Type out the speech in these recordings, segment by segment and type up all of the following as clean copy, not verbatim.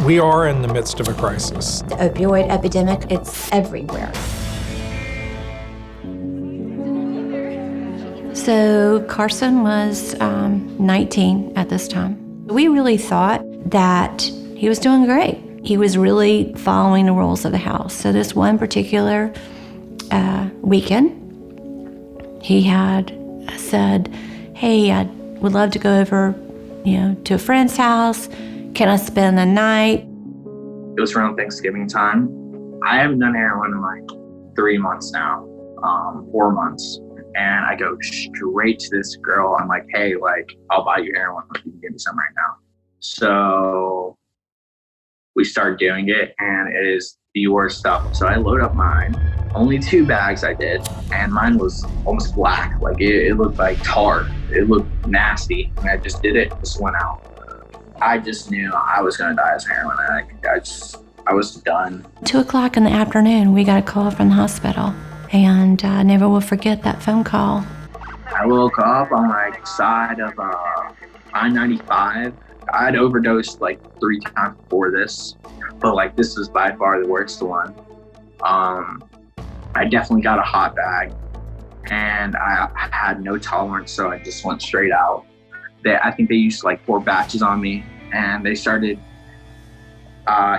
We are in the midst of a crisis. The opioid epidemic, it's everywhere. So Carrson was 19 at this time. We really thought that he was doing great. He was really following the rules of the house. So this one particular weekend, he had said, hey, I would love to go over, to a friend's house. Can I spend the night? It was around Thanksgiving time. I haven't done heroin in like 3 months now, 4 months. And I go straight to this girl. I'm like, hey, I'll buy you heroin if you can give me some right now. So we start doing it, and it is the worst stuff. So I load up mine. Only 2 bags I did, and mine was almost black. It looked like tar. It looked nasty. And I just did it, just went out. I just knew I was gonna die as a heroin addict. I was done. 2 o'clock in the afternoon, we got a call from the hospital, and I never will forget that phone call. I woke up on side of I-95. I'd overdosed 3 times before this, but this was by far the worst one. I definitely got a hot bag, and I had no tolerance, so I just went straight out. I think they used 4 batches on me, and they started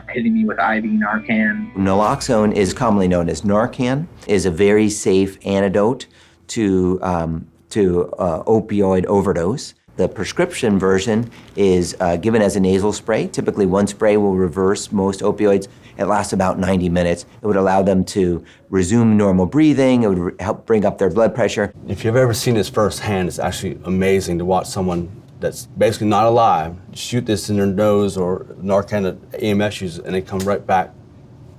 hitting me with IV Narcan. Naloxone is commonly known as Narcan, is a very safe antidote to opioid overdose. The prescription version is given as a nasal spray. Typically 1 spray will reverse most opioids. It lasts about 90 minutes. It would allow them to resume normal breathing. It would help bring up their blood pressure. If you've ever seen this firsthand, it's actually amazing to watch someone that's basically not alive shoot this in their nose or Narcan that EMS uses, and they come right back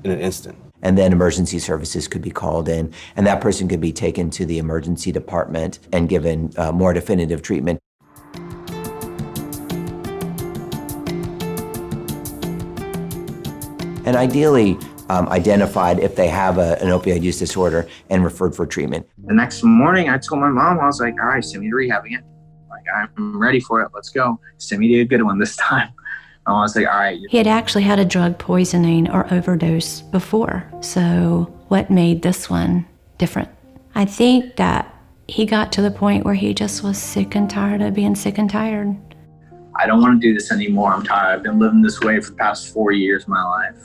in an instant. And then emergency services could be called in, and that person could be taken to the emergency department and given more definitive treatment. And ideally identified if they have an opioid use disorder and referred for treatment. The next morning, I told my mom, I was like, all right, send me to rehab again. I'm ready for it, let's go. Send me to a good one this time. I was like, all right. He had actually had a drug poisoning or overdose before, so what made this one different? I think that he got to the point where he just was sick and tired of being sick and tired. I don't want to do this anymore. I'm tired. I've been living this way for the past 4 years of my life.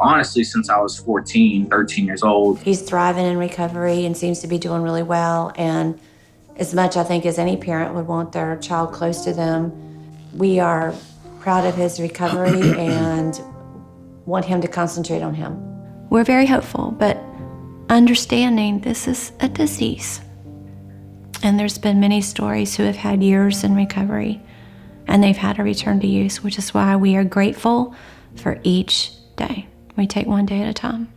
Honestly, since I was 13 years old. He's thriving in recovery and seems to be doing really well. And as much, I think, as any parent would want their child close to them, we are proud of his recovery and want him to concentrate on him. We're very hopeful, but understanding this is a disease. And there's been many stories who have had years in recovery, and they've had a return to use, which is why we are grateful for each day. We take one day at a time.